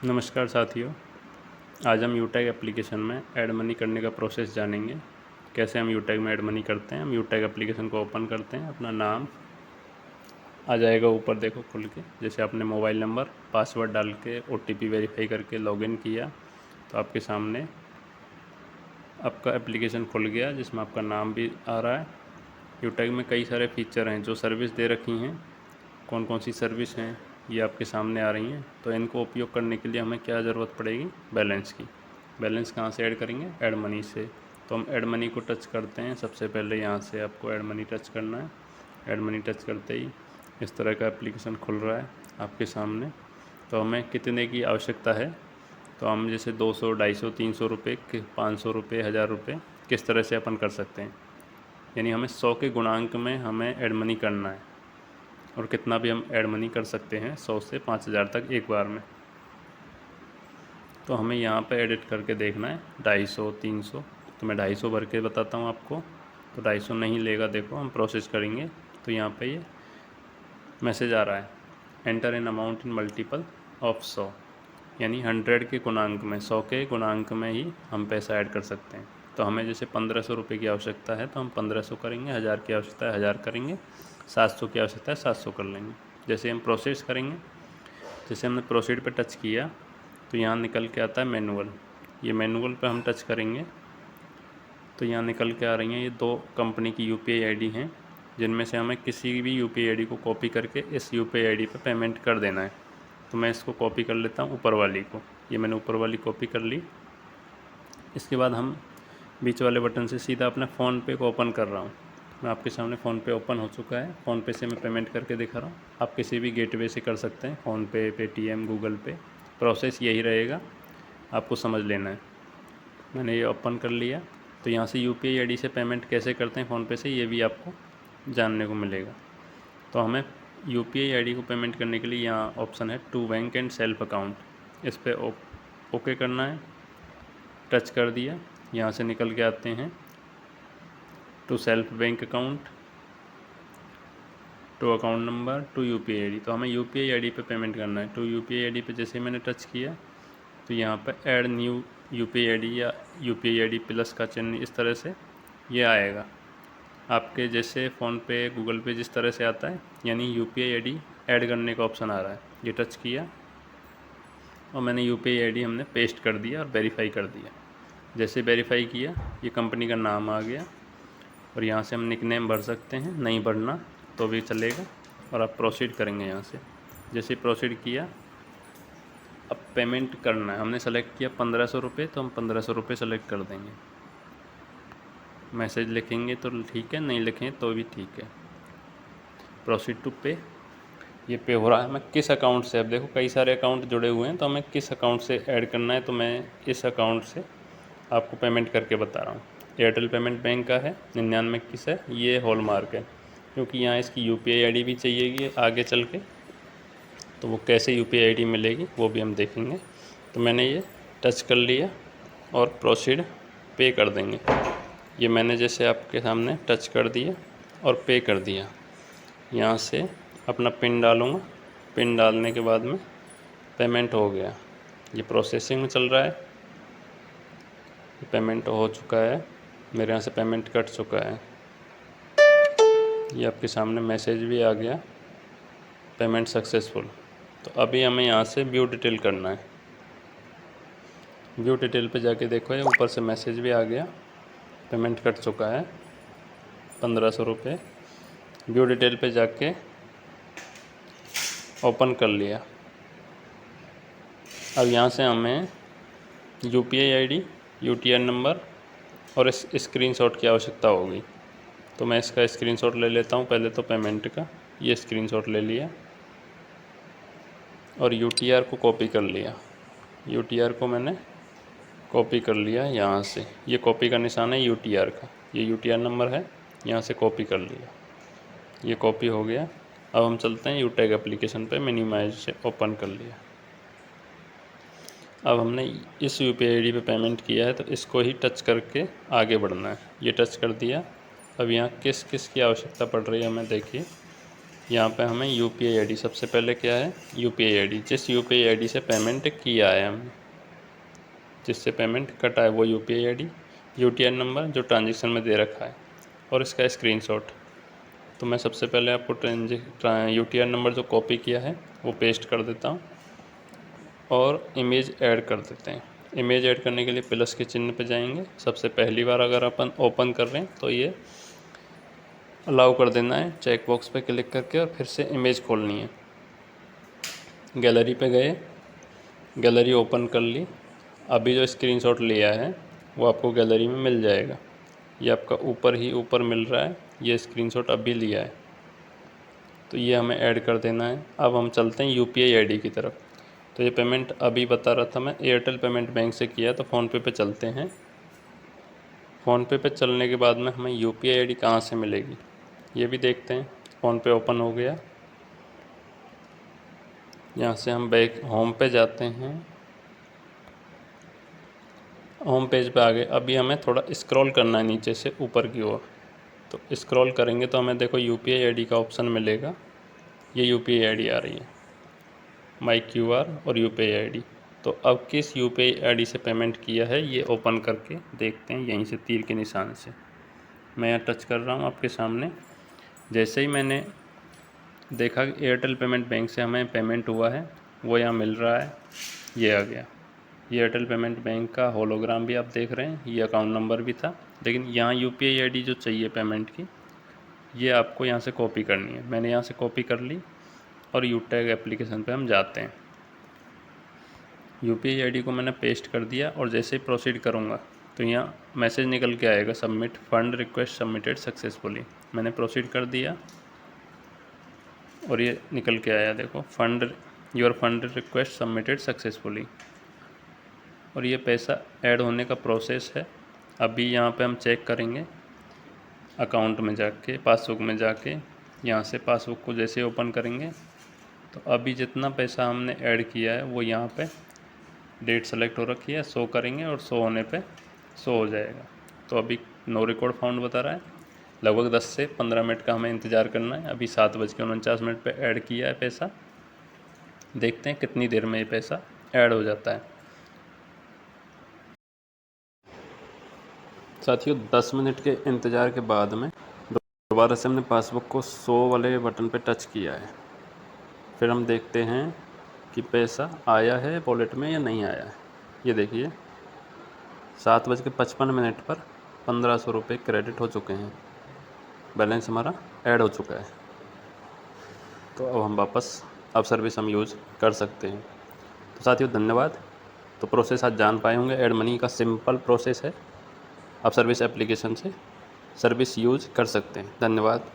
नमस्कार साथियों। आज हम यूटैग एप्लीकेशन में ऐड मनी करने का प्रोसेस जानेंगे। कैसे हम यूटैग में ऐड मनी करते हैं। हम यूटैग एप्लीकेशन को ओपन करते हैं, अपना नाम आ जाएगा ऊपर देखो खुल के। जैसे आपने मोबाइल नंबर पासवर्ड डाल के OTP वेरीफाई करके लॉगिन किया तो आपके सामने आपका एप्लीकेशन खुल गया, जिसमें आपका नाम भी आ रहा है। यूटैग में कई सारे फीचर हैं जो सर्विस दे रखी हैं। कौन कौन सी सर्विस हैं ये आपके सामने आ रही हैं। तो इनको उपयोग करने के लिए हमें क्या ज़रूरत पड़ेगी, बैलेंस की। बैलेंस कहाँ से ऐड करेंगे, ऐड मनी से। तो हम ऐड मनी को टच करते हैं। सबसे पहले यहाँ से आपको ऐड मनी टच करना है। ऐड मनी टच करते ही इस तरह का एप्लीकेशन खुल रहा है आपके सामने। तो हमें कितने की आवश्यकता है, तो हम जैसे 200, 250, 300 रुपये, 500 रुपये, 1000 रुपये किस तरह से अपन कर सकते हैं। यानी हमें 100 के गुणांक में हमें ऐड मनी करना है, और कितना भी हम ऐड मनी कर सकते हैं 100 से 5000 तक एक बार में। तो हमें यहाँ पे एडिट करके देखना है 250, 300। तो मैं 250 भर के बताता हूँ आपको। तो 250 नहीं लेगा, देखो हम प्रोसेस करेंगे तो यहाँ पे ये मैसेज आ रहा है, enter an amount in multiple of 100। यानी 100 के गुणांक में, 100 के गुणांक में ही हम पैसा ऐड कर सकते हैं। तो हमें जैसे 1500 रुपये की आवश्यकता है तो हम 1500 करेंगे, 1000 की आवश्यकता है 1000 करेंगे, 700 की आवश्यकता है 700 कर लेंगे। जैसे हम प्रोसेस करेंगे, जैसे हमने प्रोसीड पे टच किया तो यहाँ निकल के आता है मैनुअल। ये मैनुअल पे हम टच करेंगे तो यहाँ निकल के आ रही हैं ये 2 कंपनी की UPI ID हैं, जिनमें से हमें किसी भी UPI ID को कॉपी करके इस UPI ID पे पेमेंट कर देना है। तो मैं इसको कॉपी कर लेता हूँ, ऊपर वाली को। ये मैंने ऊपर वाली कॉपी कर ली। इसके बाद हम बीच वाले बटन से सीधा अपने फ़ोनपे को ओपन कर रहा हूँ। मैं आपके सामने फ़ोनपे ओपन हो चुका है। फ़ोनपे से मैं पेमेंट करके दिखा रहा हूँ। आप किसी भी गेटवे से कर सकते हैं, फ़ोनपे, पेटीएम, गूगल पे। प्रोसेस यही रहेगा, आपको समझ लेना है। मैंने ये ओपन कर लिया। तो यहाँ से UPI ID से पेमेंट कैसे करते हैं फ़ोनपे से, ये भी आपको जानने को मिलेगा। तो हमें UPI ID को पेमेंट करने के लिए यहाँ ऑप्शन है to bank and self account. इस पर ओके करना है। टच कर दिया। यहाँ से निकल के आते हैं to self bank account, to account number, to UPI ID। तो हमें UPI ID पे पेमेंट करना है। टू UPI ID पे जैसे मैंने टच किया तो यहाँ पर ऐड न्यू UPI ID या UPI ID प्लस का चिन्ह इस तरह से ये आएगा। आपके जैसे फ़ोनपे, गूगल पे जिस तरह से आता है, यानी UPI ID ऐड करने का ऑप्शन आ रहा है। ये टच किया और मैंने UPI ID हमने पेस्ट कर दिया और वेरीफाई कर दिया। जैसे वेरीफाई किया ये कंपनी का नाम आ गया, और यहाँ से हम निकनेम भर सकते हैं, नहीं भरना तो भी चलेगा। और आप प्रोसीड करेंगे यहाँ से। जैसे प्रोसीड किया, अब पेमेंट करना है। हमने सेलेक्ट किया 1500 रुपये, तो हम 1500 रुपये सेलेक्ट कर देंगे। मैसेज लिखेंगे तो ठीक है, नहीं लिखें तो भी ठीक है। प्रोसीड टू पे, ये पे हो रहा है। हमें किस अकाउंट से, अब देखो कई सारे अकाउंट जुड़े हुए हैं, तो हमें किस अकाउंट से ऐड करना है, तो मैं इस अकाउंट से आपको पेमेंट करके बता रहा हूँ। एयरटेल पेमेंट बैंक का है, 9921 है, ये हॉलमार्क है। क्योंकि यहाँ इसकी UPI ID भी चाहिएगी आगे चल के, तो वो कैसे UPI ID मिलेगी वो भी हम देखेंगे। तो मैंने ये टच कर लिया और प्रोसीड पे कर देंगे। ये मैंने जैसे आपके सामने टच कर दिया और पे कर दिया। यहाँ से अपना पिन डालूँगा। पिन डालने के बाद में पेमेंट हो गया। ये प्रोसेसिंग में चल रहा है। पेमेंट हो चुका है, मेरे यहाँ से पेमेंट कट चुका है। ये आपके सामने मैसेज भी आ गया, पेमेंट सक्सेसफुल। तो अभी हमें यहाँ से व्यू डिटेल करना है। व्यू डिटेल पे जाके देखो, ये ऊपर से मैसेज भी आ गया, पेमेंट कट चुका है 1500 रुपये। व्यू डिटेल पे जाके ओपन कर लिया। अब यहाँ से हमें UPI ID, UTR नंबर और इस स्क्रीनशॉट की आवश्यकता होगी। तो मैं इसका स्क्रीनशॉट ले लेता हूँ पहले तो पेमेंट का। ये स्क्रीनशॉट ले लिया और UTR को कॉपी कर लिया। UTR को मैंने कॉपी कर लिया यहाँ से। ये कॉपी का निशान है UTR का, ये UTR नंबर है, यहाँ से कॉपी कर लिया। ये कॉपी हो गया। अब हम चलते हैं यूटैग एप्लीकेशन पे, मिनिमाइज से ओपन कर लिया। अब हमने इस UPI ID पे पेमेंट किया है तो इसको ही टच करके आगे बढ़ना है। ये टच कर दिया। अब यहाँ किस किस की आवश्यकता पड़ रही है हमें, देखिए यहाँ पे हमें यूपीआई आईडी, सबसे पहले क्या है यूपीआई आईडी, जिस यूपीआई आईडी से पेमेंट किया है हमने, जिससे पेमेंट कटा है वो यूपीआई आईडी, यूटीआर नंबर जो ट्रांजेक्शन में दे रखा है और इसका स्क्रीनशॉट। तो मैं सबसे पहले आपको यूटीआर नंबर जो कॉपी किया है वो पेस्ट कर देता हूँ और इमेज ऐड कर देते हैं। इमेज ऐड करने के लिए प्लस के चिन्ह पे जाएंगे। सबसे पहली बार अगर अपन ओपन कर रहे हैं तो ये अलाउ कर देना है, चेक बॉक्स पे क्लिक करके, और फिर से इमेज खोलनी है। गैलरी पे गए, गैलरी ओपन कर ली। अभी जो स्क्रीनशॉट लिया है वो आपको गैलरी में मिल जाएगा। ये आपका ऊपर ही ऊपर मिल रहा है, ये स्क्रीनशॉट अभी लिया है, तो ये हमें ऐड कर देना है। अब हम चलते हैं यूपीआई आईडी की तरफ। तो ये पेमेंट अभी बता रहा था मैं, एयरटेल पेमेंट बैंक से किया, तो फ़ोनपे पे चलते हैं। फ़ोनपे पे चलने के बाद में हमें यूपीआई आईडी कहाँ से मिलेगी ये भी देखते हैं। फ़ोनपे ओपन हो गया, यहाँ से हम बैक होम पे जाते हैं। होम पेज पे आ गए। अभी हमें थोड़ा स्क्रॉल करना है नीचे से ऊपर की ओर, तो स्क्रॉल करेंगे तो हमें देखो यूपीआई आईडी का ऑप्शन मिलेगा। ये यूपीआई आईडी आ रही है, माई क्यूआर और यूपीआई आईडी। तो अब किस यूपीआई आईडी से पेमेंट किया है ये ओपन करके देखते हैं। यहीं से तीर के निशान से मैं यहाँ टच कर रहा हूँ आपके सामने। जैसे ही मैंने देखा कि एयरटेल पेमेंट बैंक से हमें पेमेंट हुआ है, वो यहाँ मिल रहा है, ये आ गया। ये एयरटेल पेमेंट बैंक का होलोग्राम भी आप देख रहे हैं, ये अकाउंट नंबर भी था। लेकिन यहाँ यूपीआई आईडी जो चाहिए पेमेंट की, ये आपको यहाँ से कॉपी करनी है। मैंने यहाँ से कॉपी कर ली और यूटैग एप्लीकेशन पे हम जाते हैं। यूपीआई आईडी को मैंने पेस्ट कर दिया और जैसे ही प्रोसीड करूँगा तो यहाँ मैसेज निकल के आएगा, submit fund request submitted successfully. मैंने प्रोसीड कर दिया और ये निकल के आया, देखो your fund request submitted successfully. और ये पैसा ऐड होने का प्रोसेस है। अभी यहाँ पे हम चेक करेंगे अकाउंट में जाके, पासबुक में जाके। यहाँ से पासबुक को जैसे ओपन करेंगे तो अभी जितना पैसा हमने ऐड किया है वो यहाँ पे डेट सेलेक्ट हो रखी है, शो करेंगे और शो होने पे शो हो जाएगा। तो अभी नो रिकॉर्ड फाउंड बता रहा है। लगभग 10 से 15 मिनट का हमें इंतज़ार करना है। अभी 7:49 पे ऐड किया है पैसा। देखते हैं कितनी देर में ये पैसा ऐड हो जाता है। साथियों 10 मिनट के इंतज़ार के बाद में दोबारा से हमने पासबुक को शो वाले बटन पे टच किया है। फिर हम देखते हैं कि पैसा आया है वॉलेट में या नहीं आया है। ये देखिए 7:55 पर 1500 रुपये क्रेडिट हो चुके हैं, बैलेंस हमारा ऐड हो चुका है। तो अब हम वापस सर्विस हम यूज़ कर सकते हैं। तो साथियों धन्यवाद। तो प्रोसेस आज जान पाए होंगे, एड मनी का सिंपल प्रोसेस है। आप सर्विस एप्लीकेशन से सर्विस यूज़ कर सकते हैं। धन्यवाद।